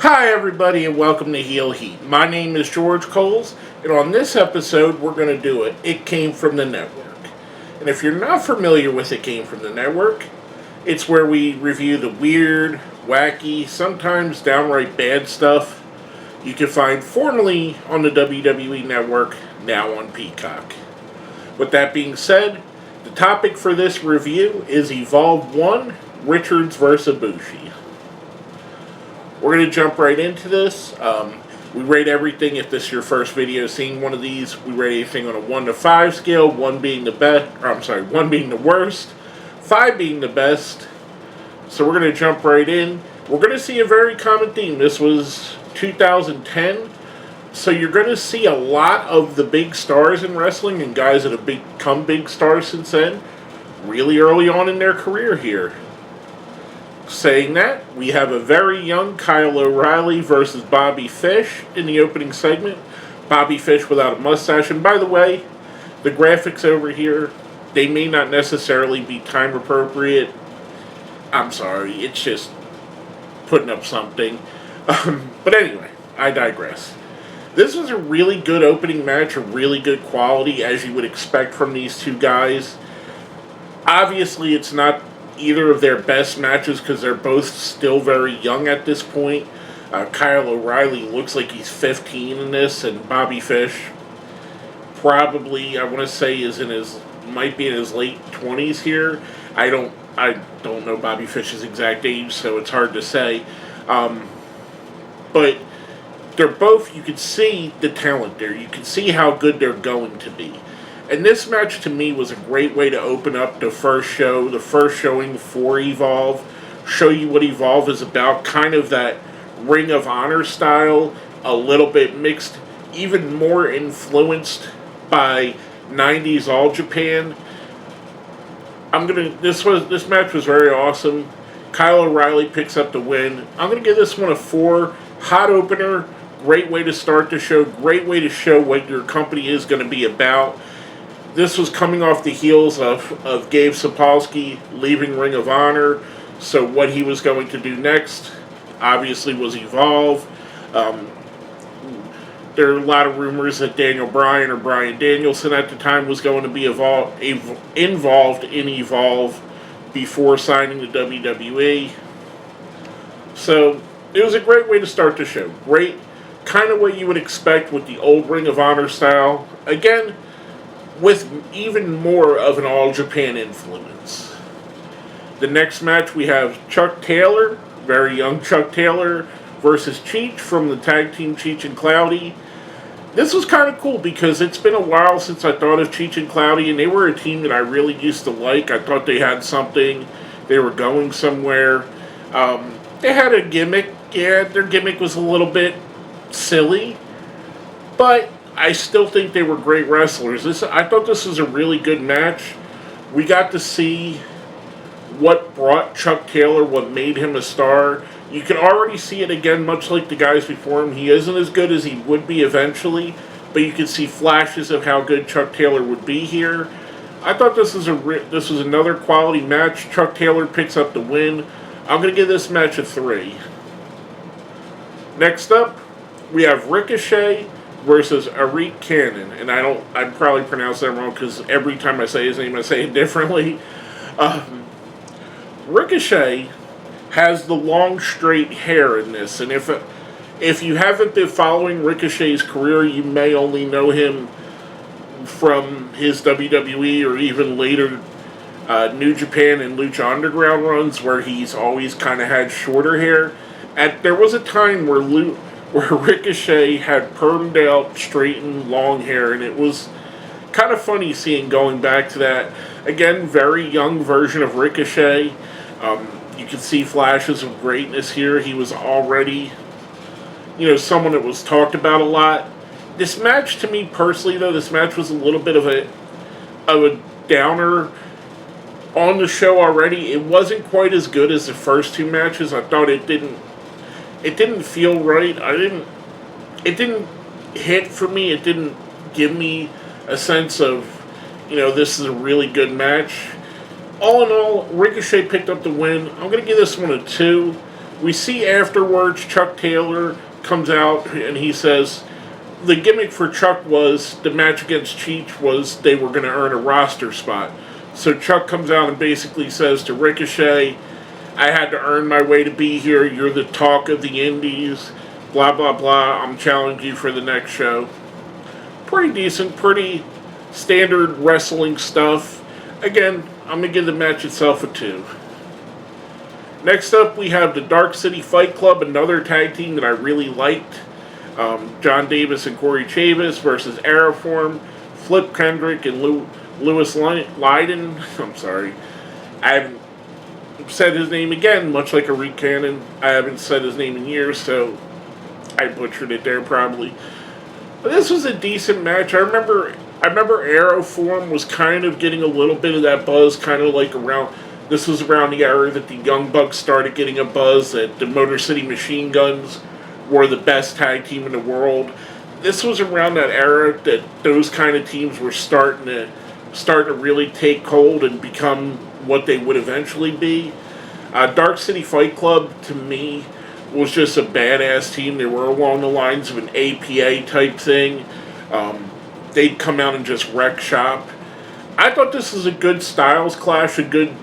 Hi everybody and welcome to Heel Heat. My name is George Coles, and on this episode we're going to do It Came From the Network. And if you're not familiar with It Came From the Network, it's where we review the weird, wacky, sometimes downright bad stuff you can find formerly on the WWE Network, now on Peacock. With that being said, the topic for this review is Evolve 1, Richards vs. Ibushi. We're going to jump right into this. We rate everything. If this is your first video seeing one of these, we rate anything on a 1 to 5 scale, 1 being the best, 1 being the worst, 5 being the best. So we're going to jump right in. We're going to see a very common theme. This was 2010, so you're going to see a lot of the big stars in wrestling and guys that have become big stars since then, really early on in their career here. Saying that, we have a very young Kyle O'Reilly versus Bobby Fish in the opening segment. Bobby Fish without a mustache. And by the way, the graphics over here, they may not necessarily be time appropriate. I'm sorry, it's just putting up something. But anyway, I digress. This was a really good opening match, a really good quality, as you would expect from these two guys. Obviously, it's not either of their best matches because they're both still very young at this point. Kyle O'Reilly looks like he's 15 in this, and Bobby Fish probably, I want to say, might be in his late 20s here. I don't know Bobby Fish's exact age, so it's hard to say. But they're both, you can see the talent there. You can see how good they're going to be. And this match, to me, was a great way to open up the first show, the first showing for Evolve, show you what Evolve is about, kind of that Ring of Honor style, a little bit mixed, even more influenced by 90s All Japan. This match was very awesome. Kyle O'Reilly picks up the win. I'm going to give this one a 4. Hot opener, great way to start the show, great way to show what your company is going to be about. This was coming off the heels of Gabe Sapolsky leaving Ring of Honor, so what he was going to do next, obviously, was Evolve. There are a lot of rumors that Daniel Bryan or Bryan Danielson at the time was going to be involved in Evolve before signing the WWE. So it was a great way to start the show. Great, kind of what you would expect with the old Ring of Honor style. Again, with even more of an All Japan influence. The next match we have Chuck Taylor, very young Chuck Taylor, versus Cheech from the tag team Cheech and Cloudy. This was kind of cool because it's been a while since I thought of Cheech and Cloudy, and they were a team that I really used to like. I thought they had something. They were going somewhere. They had a gimmick. Yeah, their gimmick was a little bit silly, but I still think they were great wrestlers. I thought this was a really good match. We got to see what brought Chuck Taylor, what made him a star. You can already see it again, much like the guys before him. He isn't as good as he would be eventually, but you can see flashes of how good Chuck Taylor would be here. I thought this was another quality match. Chuck Taylor picks up the win. I'm going to give this match a 3. Next up, we have Ricochet versus Arik Cannon, and I'd probably pronounce that wrong because every time I say his name I say it differently. Ricochet has the long straight hair in this, and if you haven't been following Ricochet's career, you may only know him from his WWE or even later New Japan and Lucha Underground runs where he's always kind of had shorter hair. There was a time where Ricochet had permed out, straightened, long hair, and it was kind of funny seeing going back to that. Again, very young version of Ricochet. You can see flashes of greatness here. He was already, someone that was talked about a lot. This match, to me personally, though, this match was a little bit of a downer on the show already. It wasn't quite as good as the first two matches. I thought it didn't feel right. It didn't hit for me. It didn't give me a sense of, this is a really good match. All in all, Ricochet picked up the win. I'm going to give this one a 2. We see afterwards Chuck Taylor comes out and he says the gimmick for Chuck was the match against Cheech was they were going to earn a roster spot. So Chuck comes out and basically says to Ricochet, I had to earn my way to be here. You're the talk of the indies. Blah, blah, blah. I'm challenging you for the next show. Pretty decent, pretty standard wrestling stuff. Again, I'm going to give the match itself a 2. Next up, we have the Dark City Fight Club, another tag team that I really liked. John Davis and Corey Chavis versus Aeroform, Flip Kendrick and Lewis Lydon. I'm sorry. I haven't said his name again, much like a Cannon. I haven't said his name in years, so I butchered it there probably. But this was a decent match. I remember Aeroform was kind of getting a little bit of that buzz, kind of like around. This was around the era that the Young Bucks started getting a buzz, that the Motor City Machine Guns were the best tag team in the world. This was around that era that those kind of teams were starting to really take hold and become what they would eventually be. Dark City Fight Club, to me, was just a badass team. They were along the lines of an APA type thing. They'd come out and just wreck shop. I thought this was a good styles clash, a good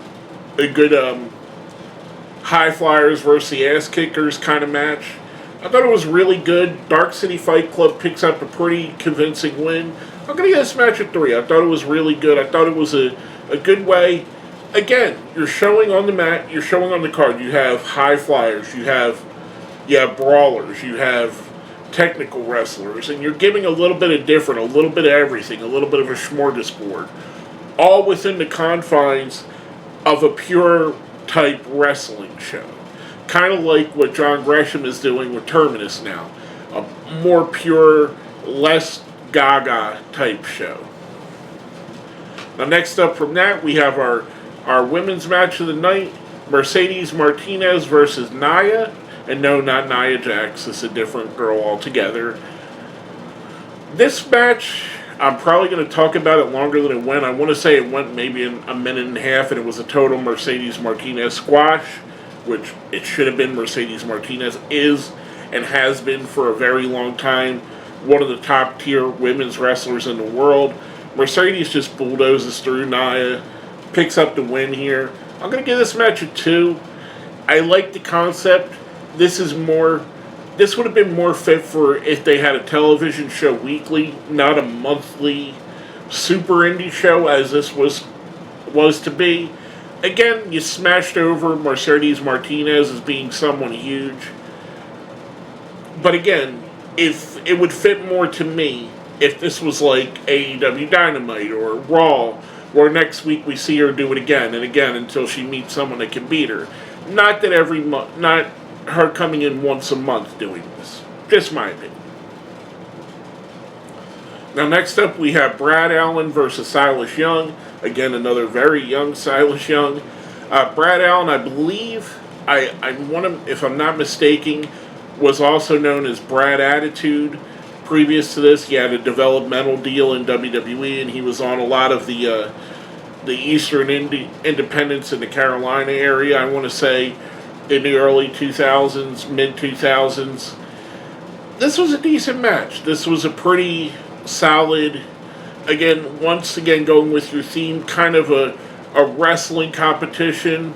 high flyers versus the ass kickers kind of match. I thought it was really good. Dark City Fight Club picks up a pretty convincing win. I'm going to give this match a 3. I thought it was really good. I thought it was a good way. Again, you're showing on the mat, you're showing on the card. You have high flyers, you have brawlers, you have technical wrestlers, and you're giving a little bit of different, a little bit of everything, a little bit of a smorgasbord. All within the confines of a pure type wrestling show. Kind of like what John Gresham is doing with Terminus now. A more pure, less gaga type show. Now next up from that, we have our women's match of the night. Mercedes Martinez versus Nia. And no, not Nia Jax. It's a different girl altogether. This match, I'm probably going to talk about it longer than it went. I want to say it went maybe in a minute and a half, and it was a total Mercedes Martinez squash, which it should have been. Mercedes Martinez is and has been for a very long time one of the top tier women's wrestlers in the world. Mercedes just bulldozes through Nia, picks up the win here. I'm going to give this match a 2. I like the concept. This would have been more fit for if they had a television show weekly, not a monthly super indie show as this was to be. Again, you smashed over Mercedes Martinez as being someone huge. But again, if it would fit more to me if this was like AEW Dynamite or Raw, where next week we see her do it again and again until she meets someone that can beat her. Not that every month, not her coming in once a month doing this. Just my opinion. Now next up we have Brad Allen versus Silas Young. Again, another very young Silas Young. Brad Allen, I believe, if I'm not mistaken, was also known as Brad Attitude. Previous to this, he had a developmental deal in WWE, and he was on a lot of the Eastern Independents in the Carolina area, I want to say, in the early 2000s, mid-2000s. This was a decent match. This was a pretty solid, once again going with your theme, kind of a wrestling competition.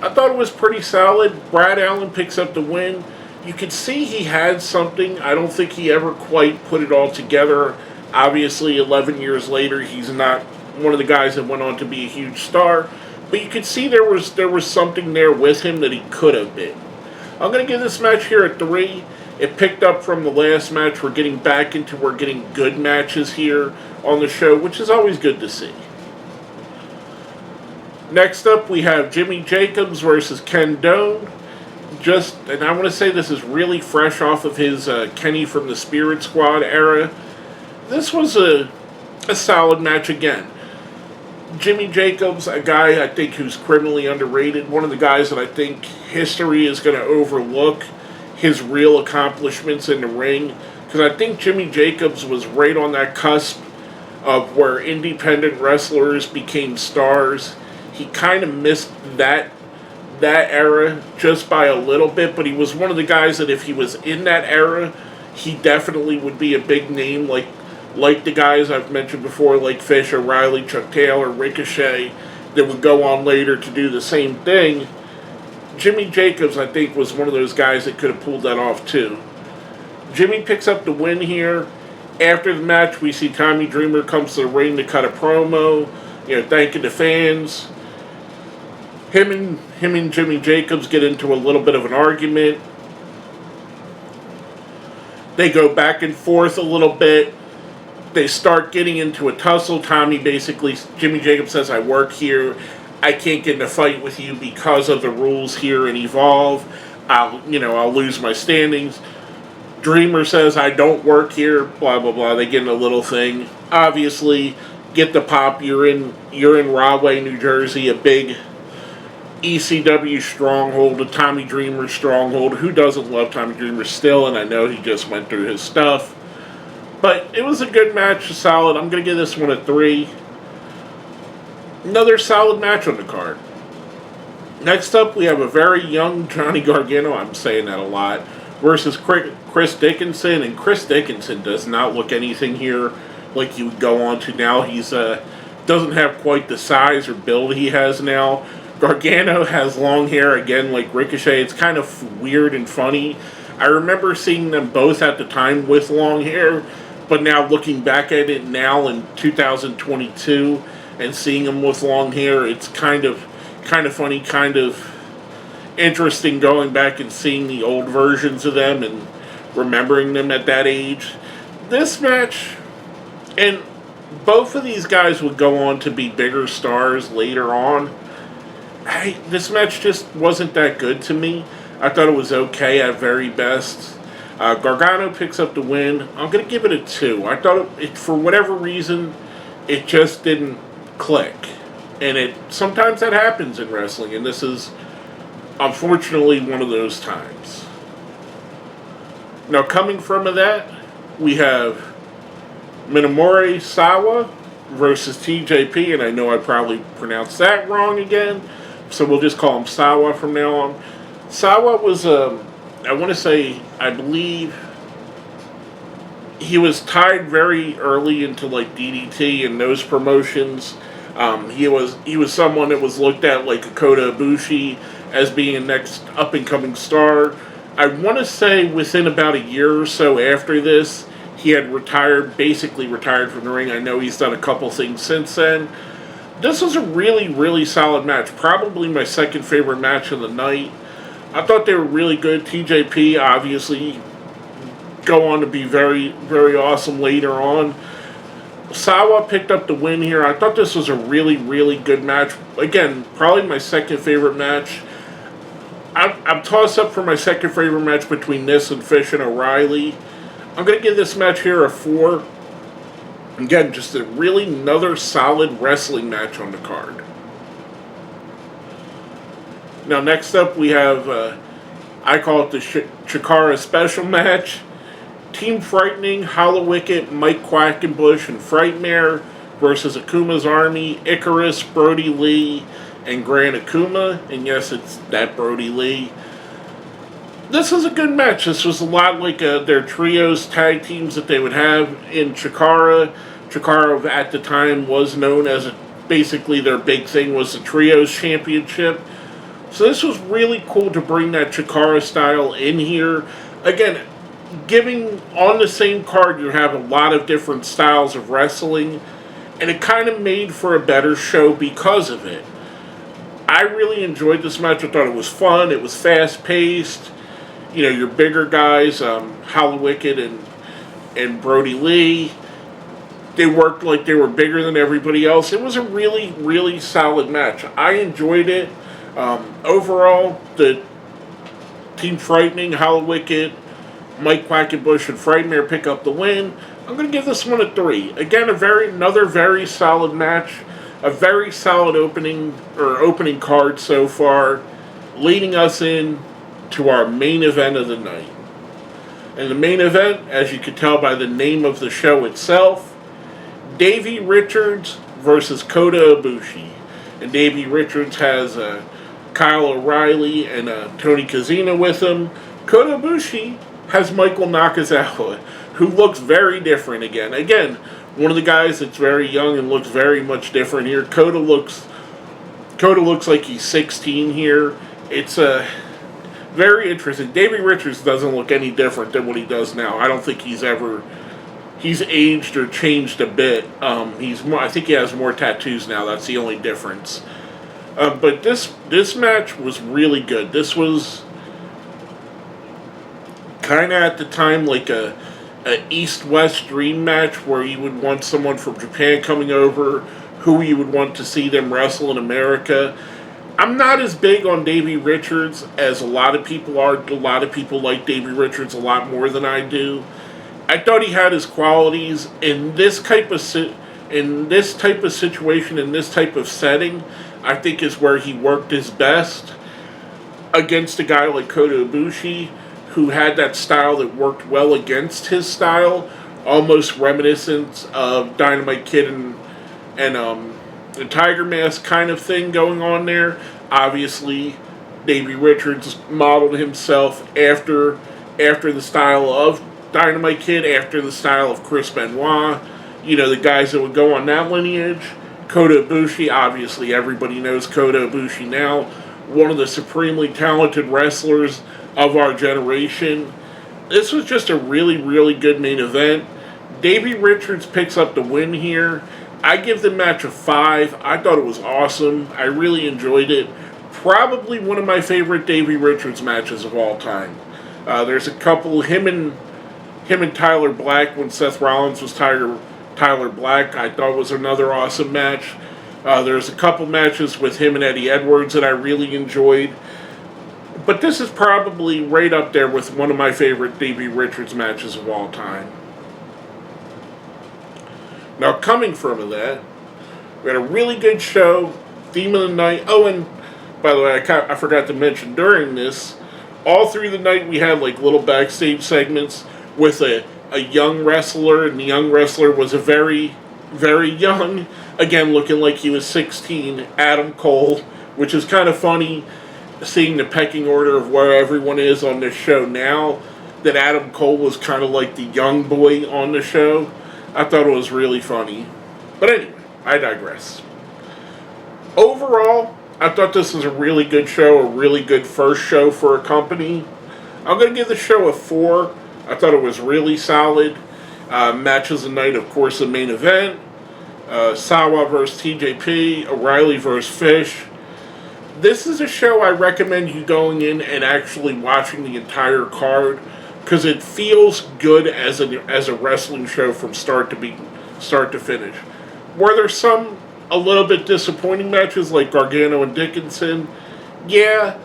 I thought it was pretty solid. Brad Allen picks up the win. You could see he had something. I don't think he ever quite put it all together. Obviously, 11 years later, he's not one of the guys that went on to be a huge star. But you could see there was something there with him that he could have been. I'm going to give this match here a 3. It picked up from the last match. We're getting good matches here on the show, which is always good to see. Next up, we have Jimmy Jacobs versus Kendo. And I want to say this is really fresh off of his Kenny from the Spirit Squad era. This was a solid match again. Jimmy Jacobs, a guy I think who's criminally underrated, one of the guys that I think history is going to overlook his real accomplishments in the ring, because I think Jimmy Jacobs was right on that cusp of where independent wrestlers became stars. He kind of missed that that era just by a little bit, but he was one of the guys that if he was in that era, he definitely would be a big name, like the guys I've mentioned before, like Fish, O'Reilly, Chuck Taylor, Ricochet, that would go on later to do the same thing. Jimmy Jacobs, I think, was one of those guys that could have pulled that off too. Jimmy picks up the win here. After the match, we see Tommy Dreamer comes to the ring to cut a promo, thanking the fans. Him and Jimmy Jacobs get into a little bit of an argument. They go back and forth a little bit. They start getting into a tussle. Jimmy Jacobs says, "I work here. I can't get in a fight with you because of the rules here in Evolve. I'll lose my standings." Dreamer says, "I don't work here." Blah blah blah. They get in a little thing. Obviously, get the pop. You're in Rahway, New Jersey, a big ECW stronghold, a Tommy Dreamer stronghold. Who doesn't love Tommy Dreamer still? And I know he just went through his stuff. But it was a good match, solid. I'm going to give this one a 3. Another solid match on the card. Next up, we have a very young Johnny Gargano, I'm saying that a lot, versus Chris Dickinson. And Chris Dickinson does not look anything here like you would go on to now. He's doesn't have quite the size or build he has now. Gargano has long hair, again, like Ricochet. It's kind of weird and funny. I remember seeing them both at the time with long hair, but now looking back at it now in 2022 and seeing them with long hair, it's kind of funny, kind of interesting going back and seeing the old versions of them and remembering them at that age. This match, and both of these guys would go on to be bigger stars later on. This match just wasn't that good to me. I thought it was okay at very best. Gargano picks up the win. I'm going to give it a 2. I thought it, for whatever reason, it just didn't click. And sometimes that happens in wrestling, and this is unfortunately one of those times. Now, coming from that, we have Minamo Sawa versus TJP, and I know I probably pronounced that wrong again, so we'll just call him Sawa from now on. Sawa was, I believe he was tied very early into like DDT and those promotions. He was someone that was looked at like Kota Ibushi as being a next up and coming star. I want to say within about a year or so after this, he had basically retired from the ring. I know he's done a couple things since then. This was a really, really solid match. Probably my second favorite match of the night. I thought they were really good. TJP obviously go on to be very, very awesome later on. Sawa picked up the win here. I thought this was a really, really good match. Again, probably my second favorite match. I'm tossed up for my second favorite match between this and Fish and O'Reilly. I'm going to give this match here a 4. Again, just another solid wrestling match on the card. Now, next up, we have, I call it the Chikara Special Match. Team Frightening, Hollow Wicket, Mike Quackenbush, and Frightmare versus Akumas Army, Icarus, Brody Lee, and Gran Akuma. And yes, it's that Brody Lee. This was a good match. This was a lot like their trios tag teams that they would have in Chikara. Chikara at the time was known as basically their big thing was the Trios Championship. So this was really cool to bring that Chikara style in here. Again, giving on the same card, you have a lot of different styles of wrestling, and it kind of made for a better show because of it. I really enjoyed this match. I thought it was fun. It was fast-paced. Your bigger guys, Hollow Wicket and Brody Lee, they worked like they were bigger than everybody else. It was a really, really solid match. I enjoyed it. Overall, the Team Frightening, Hollow Wicket, Mike Quackenbush, and Frightmare pick up the win. I'm going to give this one a 3. Again, another very solid match. A very solid opening card so far, leading us in to our main event of the night. And the main event, as you can tell by the name of the show itself, Davey Richards versus Kota Ibushi. And Davey Richards has Kyle O'Reilly and Tony Kazina with him. Kota Ibushi has Michael Nakazawa, who looks very different again. Again, one of the guys that's very young and looks very much different here. Kota looks like he's 16 here. It's very interesting. Davey Richards doesn't look any different than what he does now. I don't think he's aged or changed a bit. I think he has more tattoos now. That's the only difference. But this match was really good. This was kind of at the time like a East-West dream match where you would want someone from Japan coming over, who you would want to see them wrestle in America. I'm not as big on Davey Richards as a lot of people are. A lot of people like Davey Richards a lot more than I do. I thought he had his qualities in this type of situation, in this type of setting. I think is where he worked his best against a guy like Kota Ibushi, who had that style that worked well against his style, almost reminiscent of Dynamite Kid and the Tiger Mask kind of thing going on there. Obviously, Davey Richards modeled himself after the style of Dynamite Kid, after the style of Chris Benoit, the guys that would go on that lineage. Kota Ibushi, obviously everybody knows Kota Ibushi now, one of the supremely talented wrestlers of our generation. This was just a really, really good main event. Davey Richards picks up the win here. I give the match a 5. I thought it was awesome. I really enjoyed it. Probably one of my favorite Davey Richards matches of all time. There's a couple, him and Tyler Black when Seth Rollins was Tyler Black, I thought was another awesome match. There's a couple matches with him and Eddie Edwards that I really enjoyed. But this is probably right up there with one of my favorite Davey Richards matches of all time. Now, coming from that, we had a really good show, theme of the night. Oh, and by the way, I forgot to mention, during this, all through the night we had like little backstage segments with a young wrestler, and the young wrestler was a very, very young, again looking like he was 16, Adam Cole, which is kind of funny seeing the pecking order of where everyone is on this show now, that Adam Cole was kind of like the young boy on the show. I thought it was really funny. But anyway, I digress. Overall, I thought this was a really good show, a really good first show for a company. I'm going to give the show a 4. I thought it was really solid. Matches of the night, of course, the main event. Sawa versus TJP, O'Reilly versus Fish. This is a show I recommend you going in and actually watching the entire card, because it feels good as a wrestling show from start to finish. Were there some a little bit disappointing matches like Gargano and Dickinson? Yeah,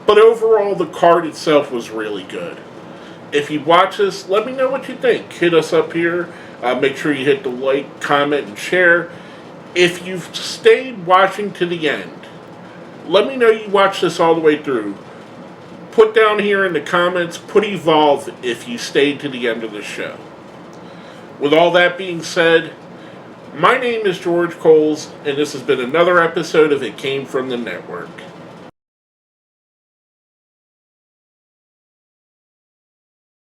but overall the card itself was really good. If you watch this, let me know what you think. Hit us up here. Make sure you hit the like, comment, and share. If you've stayed watching to the end, let me know you watched this all the way through. Put down here in the comments, put Evolve if you stayed to the end of the show. With all that being said, my name is George Coles, and this has been another episode of It Came From the Network.